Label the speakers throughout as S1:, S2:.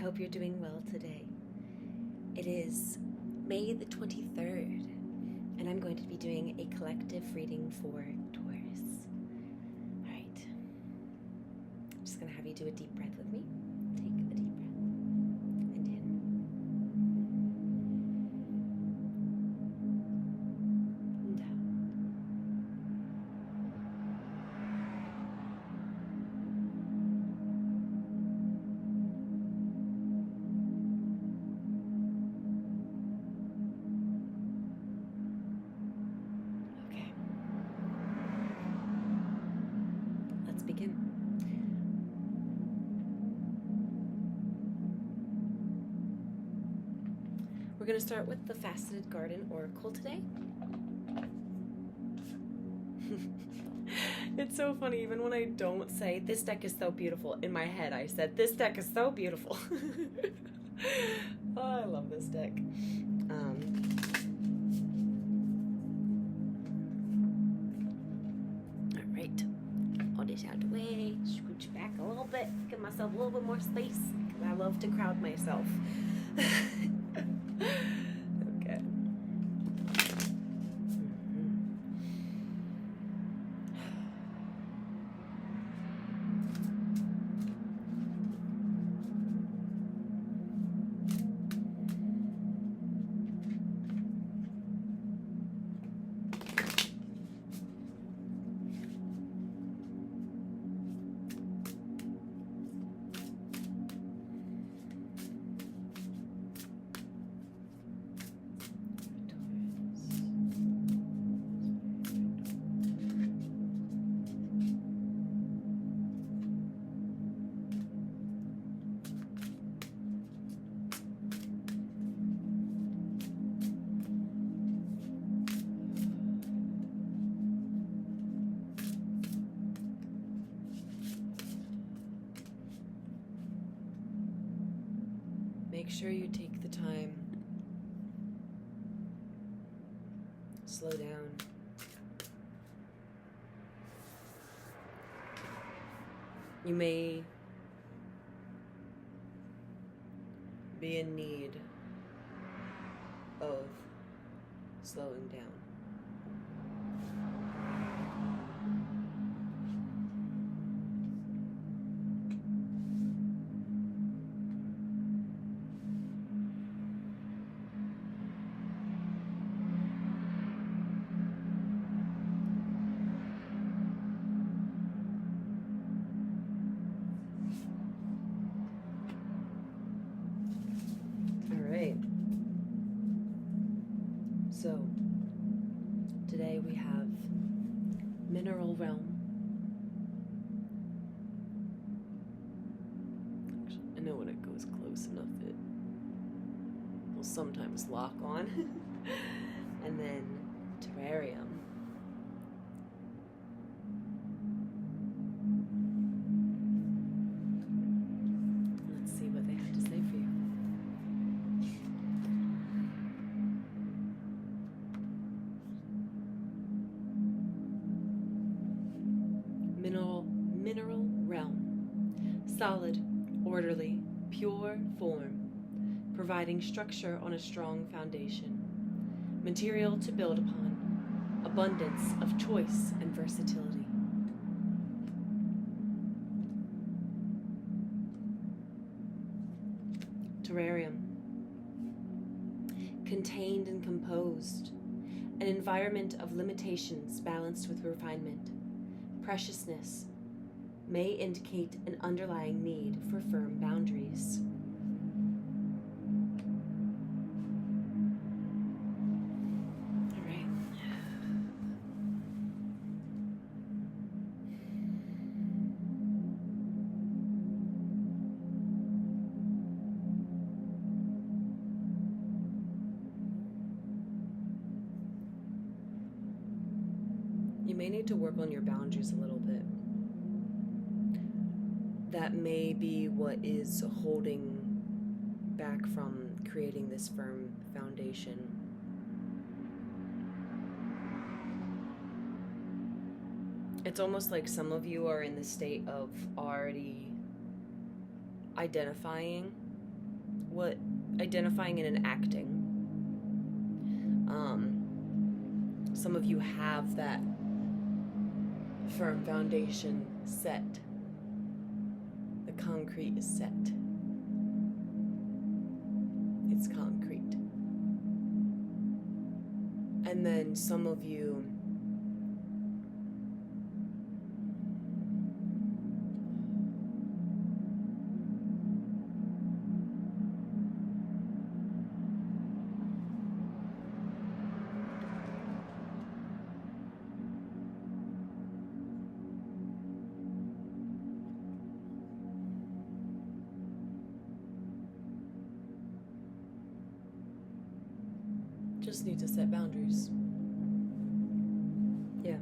S1: hope you're doing well today. It is May the 23rd, and I'm going to be doing a collective reading for Taurus. All right. I'm just going to have you do a deep breath with me. Take a deep breath. And in. And out. Okay. Let's begin. We're going to start with the Faceted Garden Oracle today. It's so funny, even when I don't say, this deck is so beautiful, in my head I said, this deck is so beautiful. Oh, I love this deck. All right, all this out of the way, scooch back a little bit, give myself a little bit more space, because I love to crowd myself. Okay. Make sure you take the time. Slow down. You may be in need of slowing down. So, today we have Mineral Realm. Actually, I know when it goes close enough, it will sometimes lock on. And then Terrarium. Let's see what they have to say for you. Mineral realm. Solid, orderly, pure form, providing structure on a strong foundation. Material to build upon. Abundance of choice and versatility. Terrarium. Contained and composed. An environment of limitations balanced with refinement. Preciousness may indicate an underlying need for firm boundaries. All right. You may need to work on your boundaries a little bit. That may be what is holding back from creating this firm foundation. It's almost like some of you are in the state of already identifying what identifying and enacting. Some of you have that firm foundation set. The concrete is set. It's concrete. And then some of you just need to set boundaries. Yeah.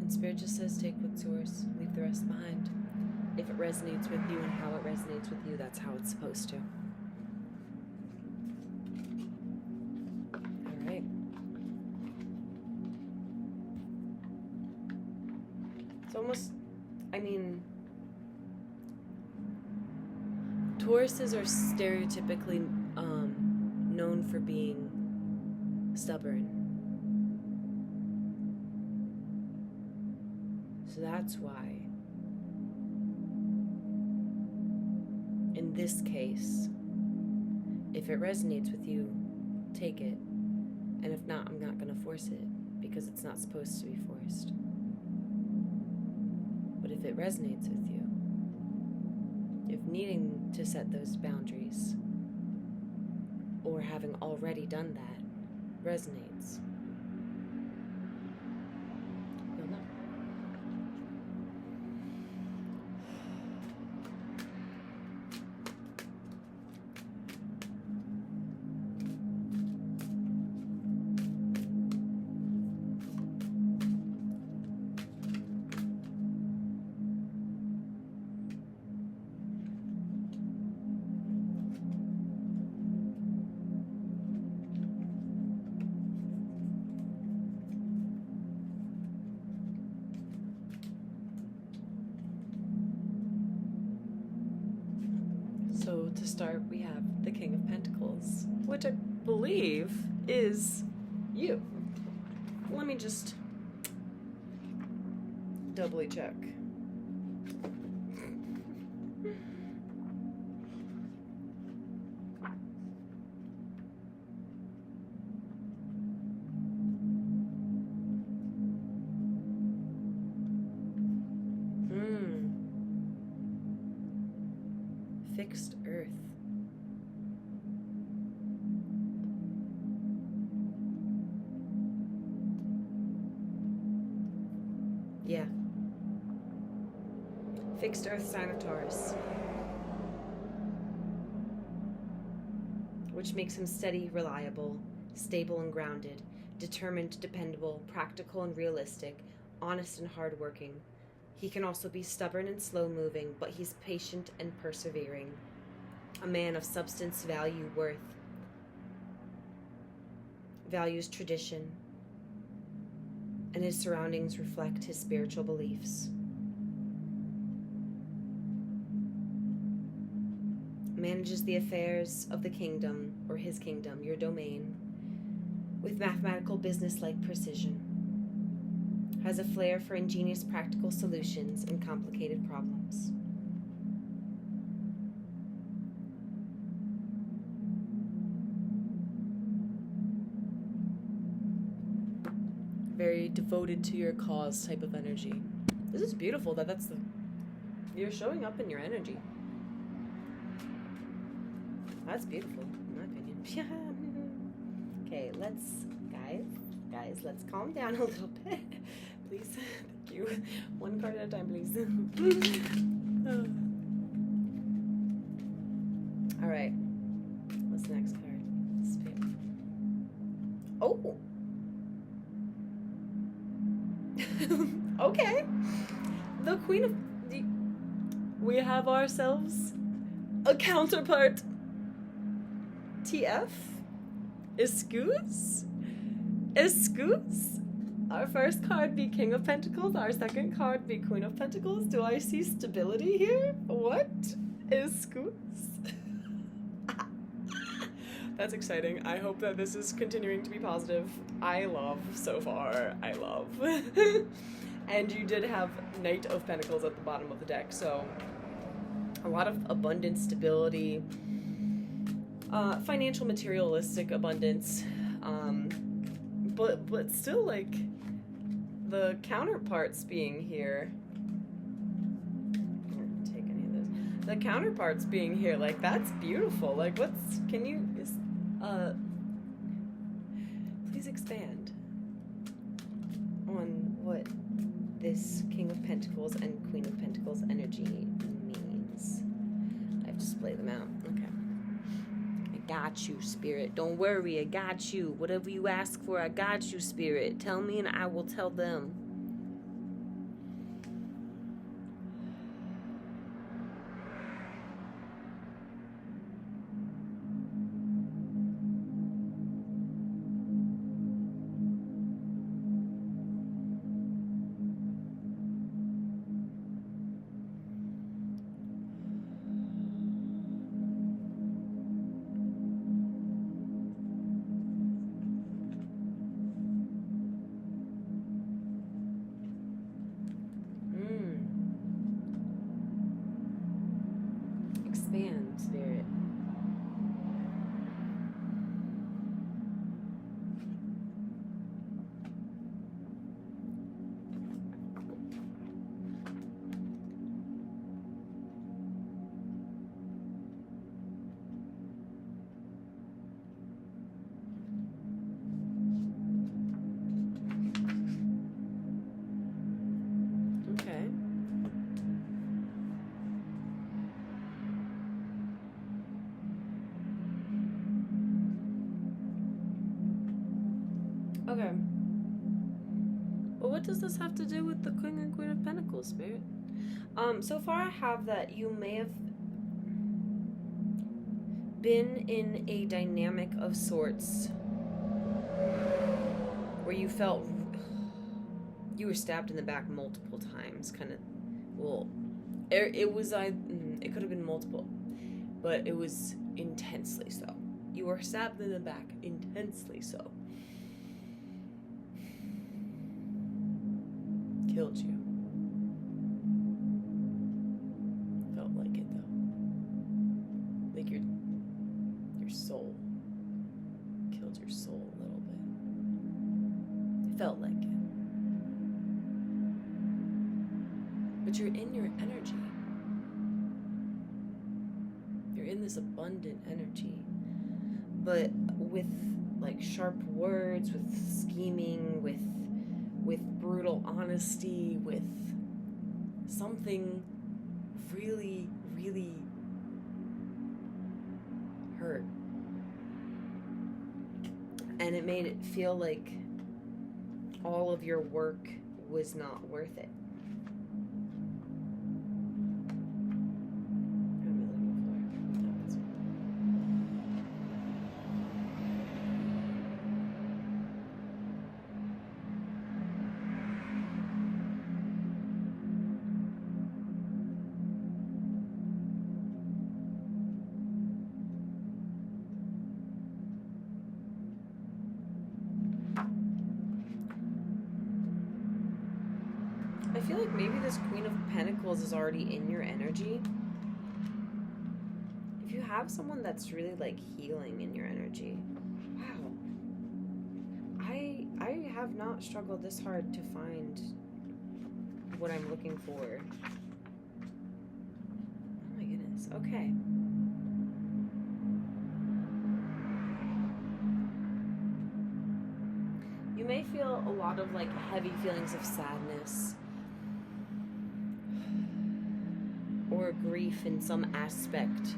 S1: And Spirit just says, take what's yours, leave the rest behind. If it resonates with you and how it resonates with you, that's how it's supposed to. All right. It's almost, I mean, Tauruses are stereotypically known for being stubborn. So that's why, in this case, if it resonates with you, take it. And if not, I'm not going to force it, because it's not supposed to be forced. But if it resonates with you, if needing to set those boundaries, or having already done that, resonates, you'll know. So to start, we have the King of Pentacles, which I believe is you. Let me just doubly check. Fixed earth. Yeah. Fixed earth sign of Taurus. Which makes him steady, reliable, stable and grounded, determined, dependable, practical and realistic, honest and hardworking. He can also be stubborn and slow-moving, but he's patient and persevering. A man of substance, value, worth. Values tradition. And his surroundings reflect his spiritual beliefs. Manages the affairs of the kingdom, or his kingdom, your domain, with mathematical business-like precision. Has a flair for ingenious practical solutions and complicated problems. Very devoted to your cause type of energy. This is beautiful that you're showing up in your energy. That's beautiful, in my opinion. Okay, guys, let's calm down a little bit. Please, thank you. One card at a time, please. All right. What's the next card? Spirit. Oh! Okay. The Queen of... We have ourselves a counterpart. TF? Excuse? Excuse? Our first card be King of Pentacles, our second card be Queen of Pentacles. Do I see stability here? What? Excuse? That's exciting. I hope that this is continuing to be positive. I love so far. I love. And you did have Knight of Pentacles at the bottom of the deck, so a lot of abundance, stability, financial, materialistic abundance, but still, like, the counterparts being here. I didn't take any of this. The counterparts being here, like, that's beautiful. Like, can you, please expand on what this King of Pentacles and Queen of Pentacles energy means. I have to display them out. Okay. I got you, Spirit. Don't worry, I got you. Whatever you ask for, I got you, Spirit. Tell me and I will tell them. Expand, Spirit. Okay. Okay. Well, what does this have to do with the King and Queen of Pentacles, Spirit? So far I have that you may have been in a dynamic of sorts where you felt you were stabbed in the back multiple times, kind of. Well, it could have been multiple, but it was intensely so. You were stabbed in the back intensely so. Killed you. Felt like it though. Like your soul. Killed your soul a little bit. It felt like it. But you're in your energy. You're in this abundant energy. But with like sharp words, with scheming, with brutal honesty, with something really, really hurt. And it made it feel like all of your work was not worth it. I feel like maybe this Queen of Pentacles is already in your energy. If you have someone that's really like healing in your energy, wow. I have not struggled this hard to find what I'm looking for. Oh my goodness. Okay. You may feel a lot of like heavy feelings of sadness or grief in some aspect.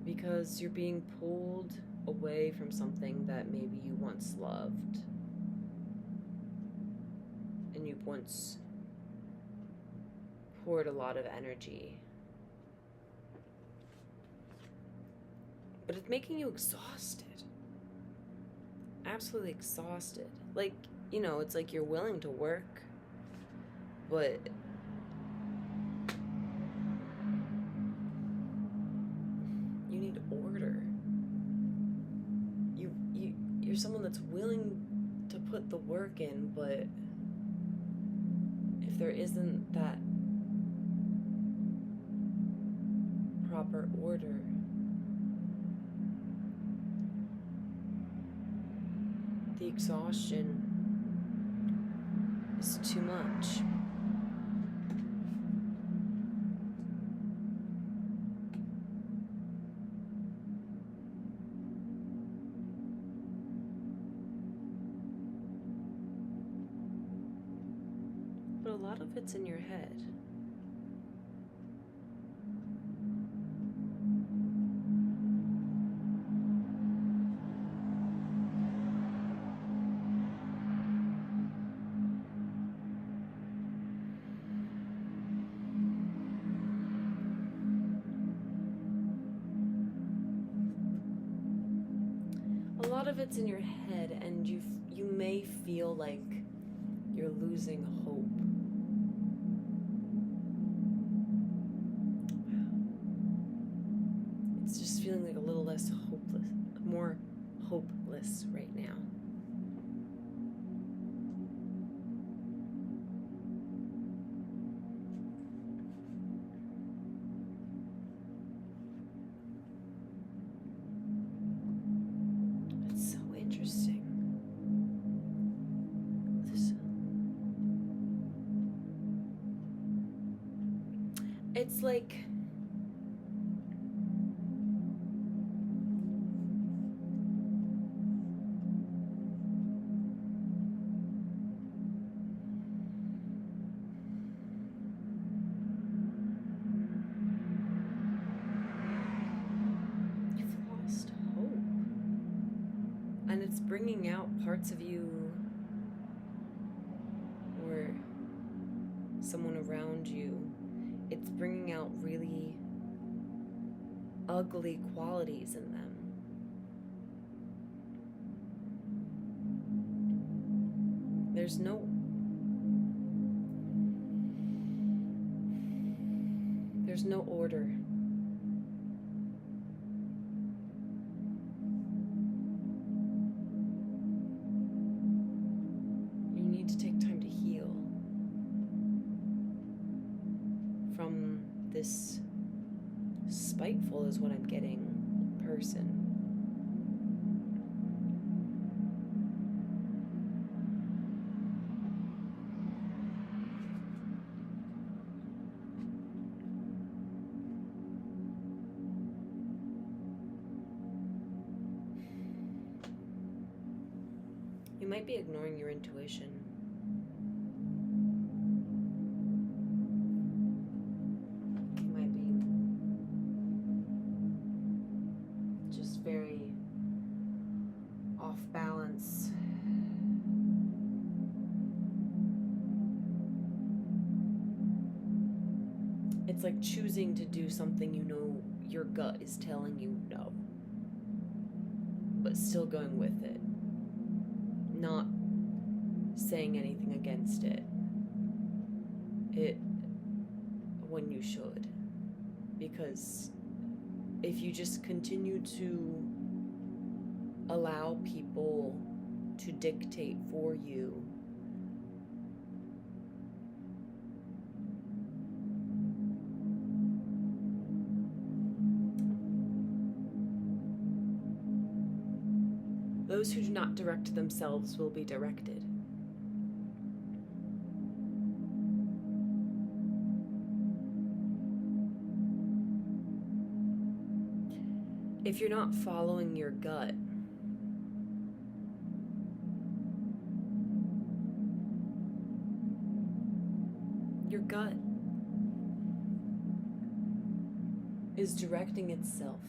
S1: Because you're being pulled away from something that maybe you once loved and you've once poured a lot of energy. But it's making you exhausted. Absolutely exhausted. Like, you know, it's like you're willing to work, but you need order. You're someone that's willing to put the work in, but if there isn't that proper order, the exhaustion is too much. But a lot of it's in your head. A lot of it's in your head, and you may feel like you're losing hope. It's just feeling like a little less hopeless, more hopeless right now. It's so interesting. It's like you've lost hope, and it's bringing out parts of you or someone around you. It's bringing out really ugly qualities in them. There's no order. You need to take time to heal from this spiteful, is what I'm getting, person. You might be ignoring your intuition. You might be just very off balance. It's like choosing to do something you know your gut is telling you no, but still going with it. Not saying anything against it when you should, because if you just continue to allow people to dictate for you, those who do not direct themselves will be directed. If you're not following your gut, your gut is directing itself.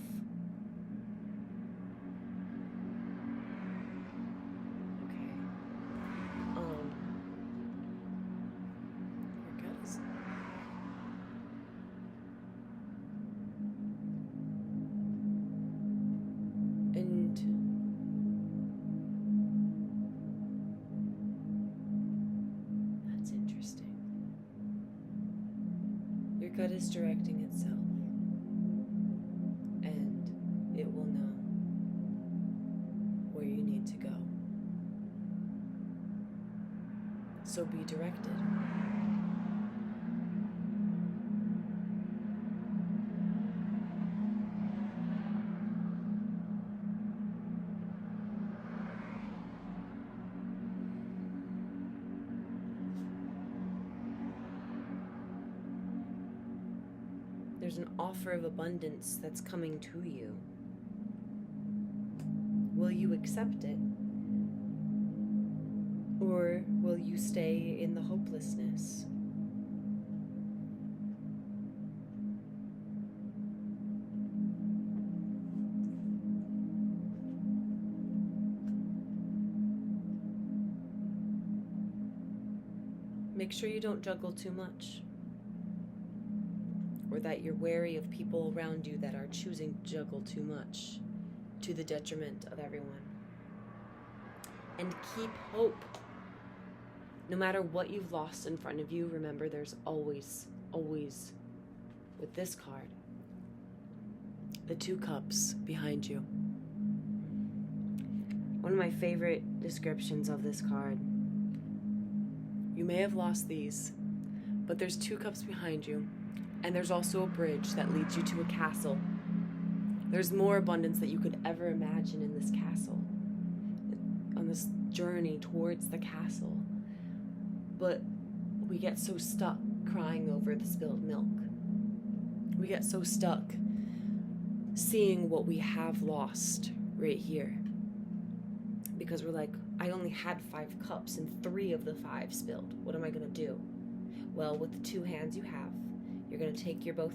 S1: that is directing itself, and it will know where you need to go. So be directed. There's an offer of abundance that's coming to you. Will you accept it? Or will you stay in the hopelessness? Make sure you don't juggle too much, or that you're wary of people around you that are choosing to juggle too much to the detriment of everyone. And keep hope. No matter what you've lost in front of you, remember there's always, with this card, the 2 cups behind you. One of my favorite descriptions of this card: you may have lost these, but there's 2 cups behind you, and there's also a bridge that leads you to a castle. There's more abundance that you could ever imagine in this castle, on this journey towards the castle. But we get so stuck crying over the spilled milk. We get so stuck seeing what we have lost right here, because we're like, I only had 5 cups and 3 of the 5 spilled. What am I gonna do? Well, with the 2 hands you have, you're gonna take your both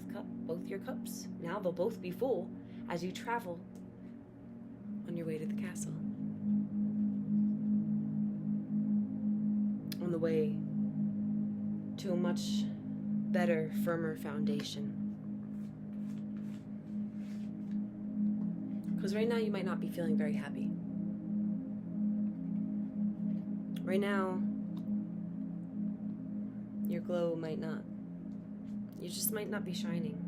S1: your cups. Now they'll both be full as you travel on your way to the castle. On the way to a much better, firmer foundation. Because right now you might not be feeling very happy. Right now, your glow might not. You just might not be shining.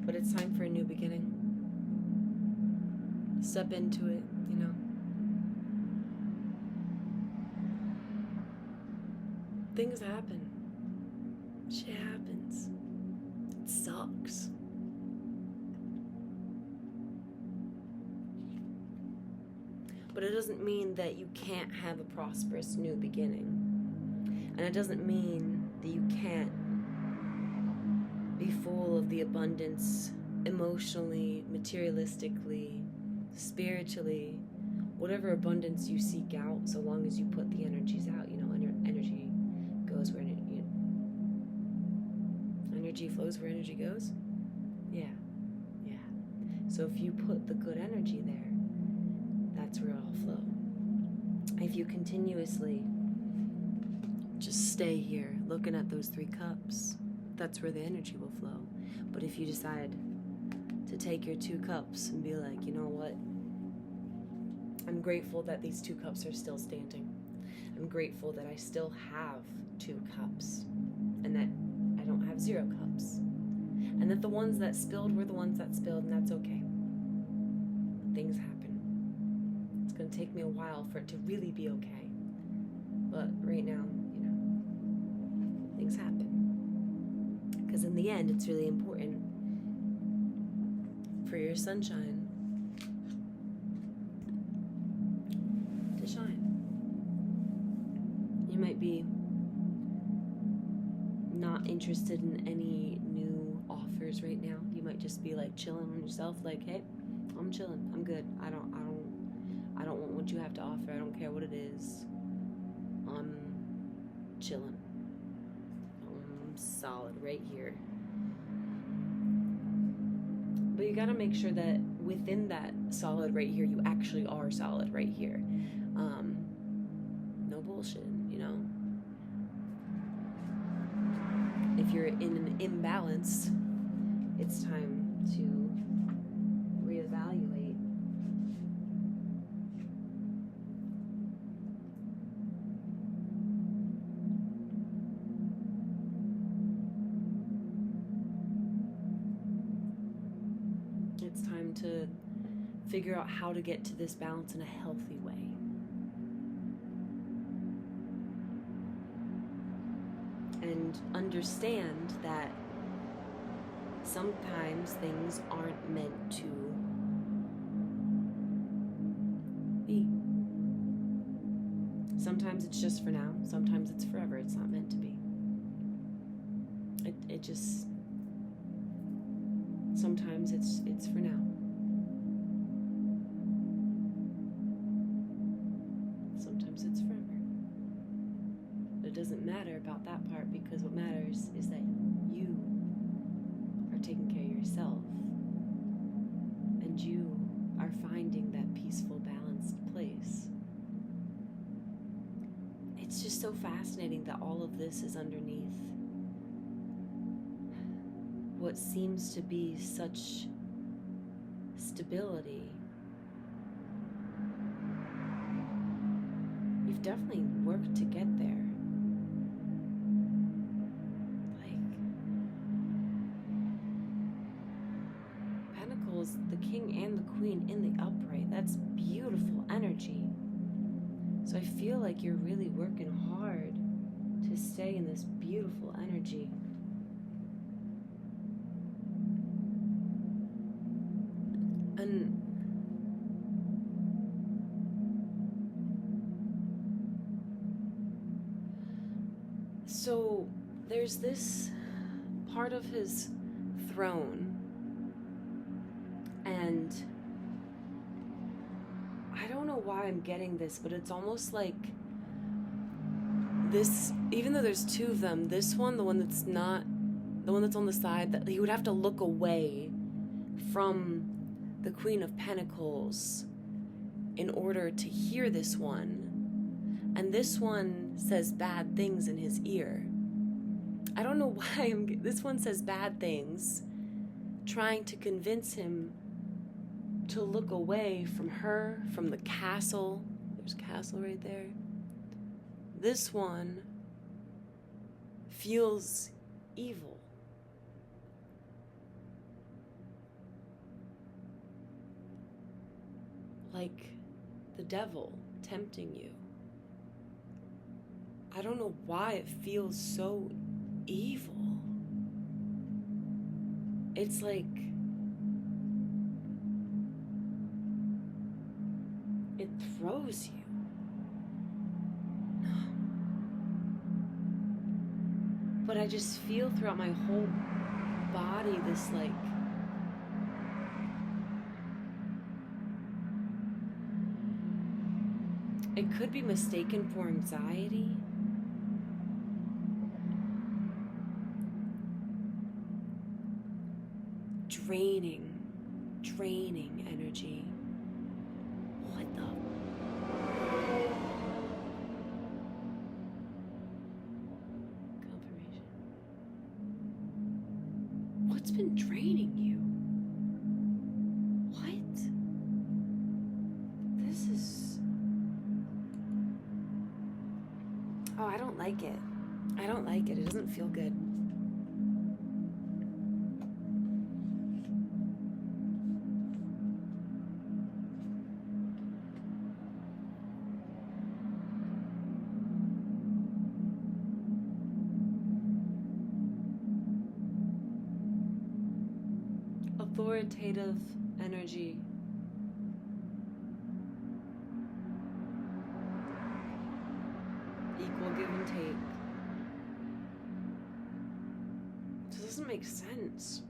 S1: But it's time for a new beginning. Step into it, you know. Things happen. Shit happens. It sucks. But it doesn't mean that you can't have a prosperous new beginning. And it doesn't mean that you can't be full of the abundance emotionally, materialistically, spiritually, whatever abundance you seek out, so long as you put the energies out. You know, energy goes where energy flows where energy goes. Yeah. So if you put the good energy there, that's where it'll flow. If you continuously just stay here looking at those 3 cups, that's where the energy will flow. But if you decide to take your 2 cups and be like, you know what? I'm grateful that these 2 cups are still standing. I'm grateful that I still have 2 cups and that I don't have 0 cups. And that the ones that spilled were the ones that spilled, and that's okay. Things happen. It's going to take me a while for it to really be okay. But right now, you know, things happen. Because in the end, it's really important for your sunshine to shine. You might be not interested in any new offers right now. You might just be like chilling on yourself, like, hey, I'm chilling, I'm good. I don't want what you have to offer. I don't care what it is. I'm chilling. I'm solid right here. But you gotta make sure that within that solid right here, you actually are solid right here. No bullshit, you know? If you're in an imbalance, it's time to reevaluate. trying to figure out how to get to this balance in a healthy way. And understand that sometimes things aren't meant to be. Sometimes it's just for now. Sometimes it's forever. It's not meant to be. It just... Sometimes it's for now. Sometimes it's forever. But it doesn't matter about that part, because what matters is that you are taking care of yourself, and you are finding that peaceful, balanced place. It's just so fascinating that all of this is underneath what seems to be such stability. You've definitely worked to get there. Pentacles, the king and the queen in the upright. That's beautiful energy. So I feel like you're really working hard to stay in this beautiful energy. And so there's this part of his throne, and I don't know why I'm getting this, but it's almost like this, even though there's two of them, this one, the one that's not, the one that's on the side, that he would have to look away from the Queen of Pentacles in order to hear this one. And this one says bad things in his ear. I don't know why this one says bad things, trying to convince him to look away from her, from the castle. There's a castle right there. This one feels evil. Like the devil tempting you. I don't know why it feels so evil. It's like it throws you. But I just feel throughout my whole body this like it could be mistaken for anxiety. Draining energy. What the? Confirmation. What's been draining you? What? This is... Oh, I don't like it. I don't like it. It doesn't feel good. Authoritative energy. Equal give and take. This doesn't make sense.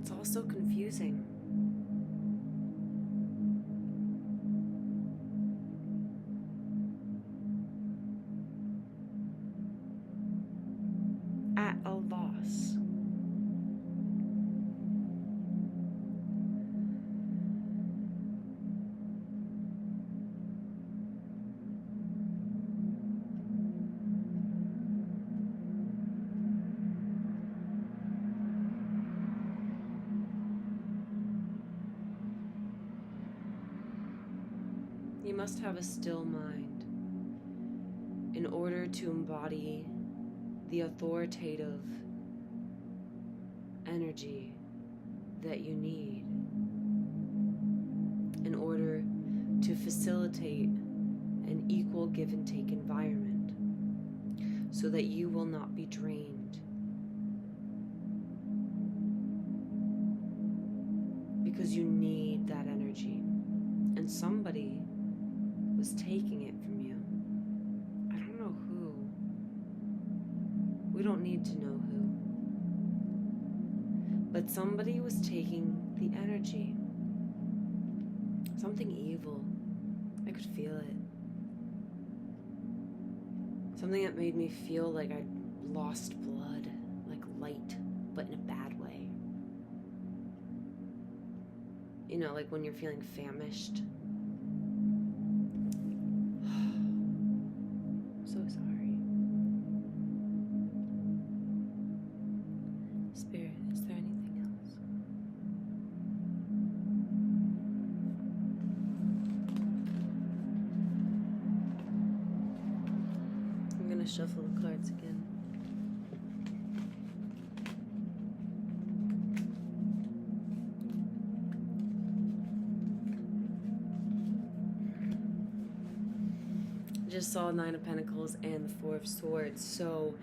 S1: It's all so confusing. At a loss. You must have a still mind in order to embody the authoritative energy that you need in order to facilitate an equal give and take environment so that you will not be drained. Because you need that energy. And somebody was taking it from you. I don't know who. We don't need to know who. But somebody was taking the energy. Something evil. I could feel it. Something that made me feel like I lost blood, like light, but in a bad way. You know, like when you're feeling famished. I'm so sorry. Spirit, is there anything else? I'm gonna shuffle the cards again. Just saw Nine of Pentacles and the Four of Swords. So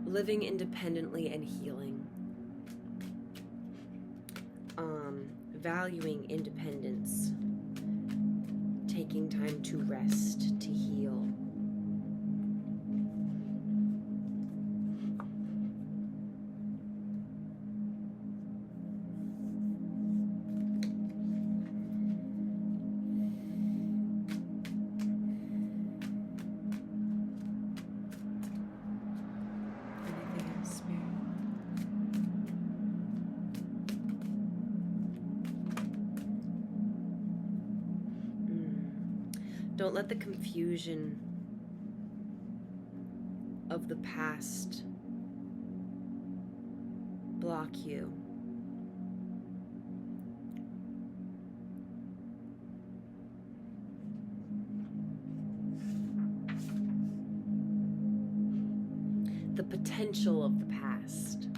S1: living independently and healing, valuing independence, taking time to rest, to heal. Don't let the confusion of the past block you. The potential of the past.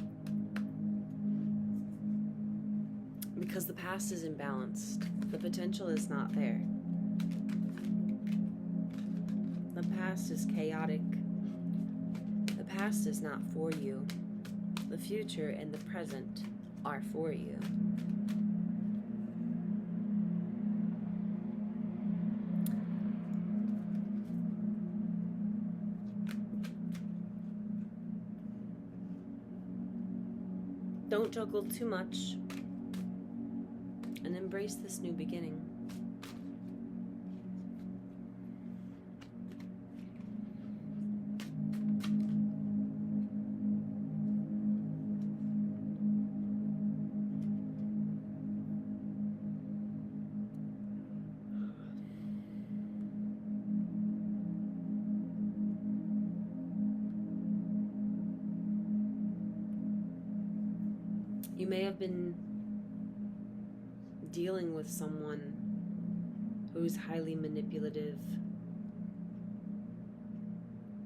S1: Because the past is imbalanced. The potential is not there. The past is chaotic. The past is not for you. The future and the present are for you. Don't juggle too much and embrace this new beginning. You may have been dealing with someone who's highly manipulative.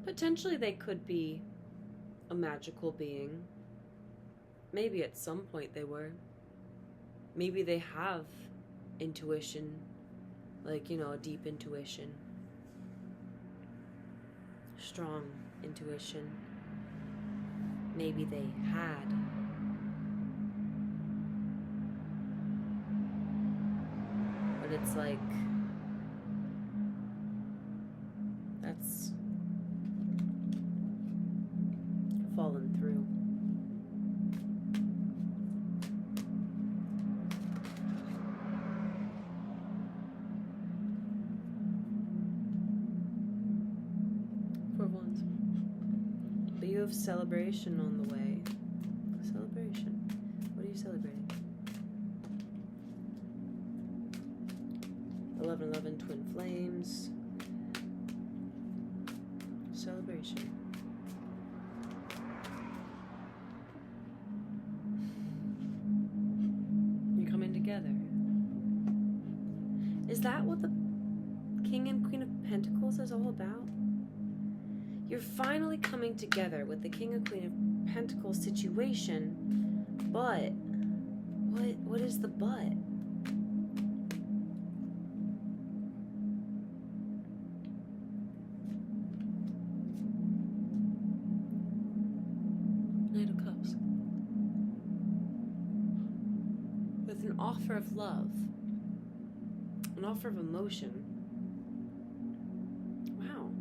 S1: Potentially they could be a magical being. Maybe at some point they were. Maybe they have intuition, like, you know, a deep intuition. Strong intuition. Maybe they had. But it's like, that's fallen through. For once. But you have celebration on the way. Celebration. What are you celebrating? 1111 twin flames. Celebration. You're coming together. Is that what the King and Queen of Pentacles is all about? you're finally coming together with the King of Queen of Pentacles situation, but what is the but? Knight of Cups. With an offer of love, an offer of emotion. Wow.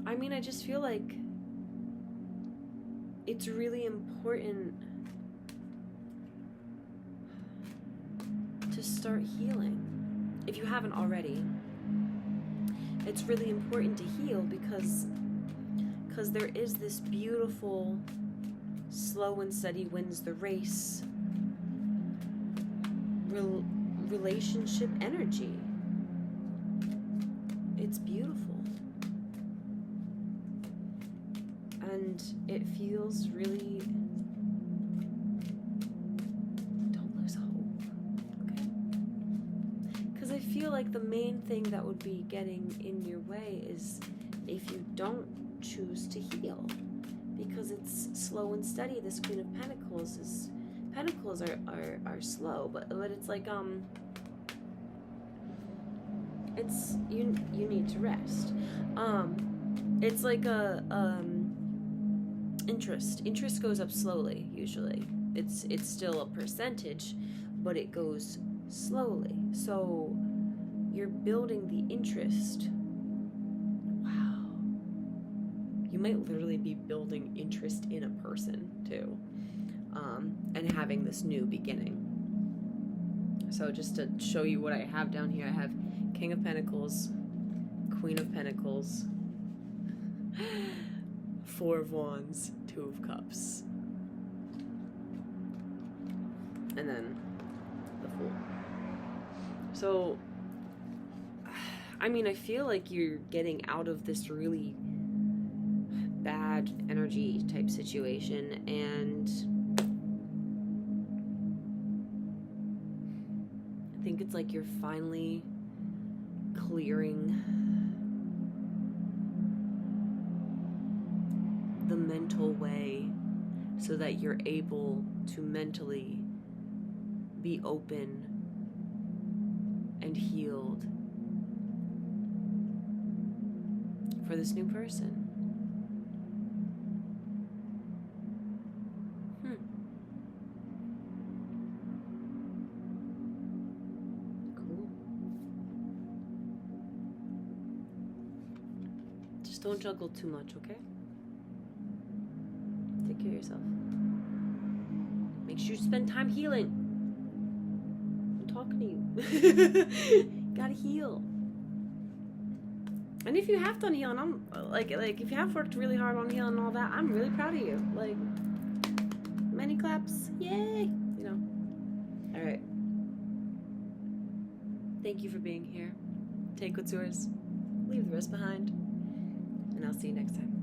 S1: I mean, I just feel like it's really important to start healing. If you haven't already, it's really important to heal because there is this beautiful slow and steady wins the race relationship energy. It's beautiful. And it feels really... Don't lose hope, okay? Because I feel like the main thing that would be getting in your way is if you don't choose to heal. Because it's slow and steady. This Queen of Pentacles is... Pentacles are slow, but it's like, it's, you need to rest. It's like interest goes up slowly, usually. It's still a percentage, but it goes slowly. So you're building the interest. Wow. You might literally be building interest in a person too. And having this new beginning. So just to show you what I have down here, I have King of Pentacles, Queen of Pentacles, Four of Wands, Two of Cups, and then the Fool. So, I mean, I feel like you're getting out of this really bad energy type situation, and I think it's like you're finally clearing the mental way so that you're able to mentally be open and healed for this new person. Don't juggle too much, okay? Take care of yourself. Make sure you spend time healing. I'm talking to you. Gotta heal. And if you have done healing, I'm like if you have worked really hard on healing and all that, I'm really proud of you. Like, many claps. Yay! You know. Alright. Thank you for being here. Take what's yours. Leave the rest behind. And I'll see you next time.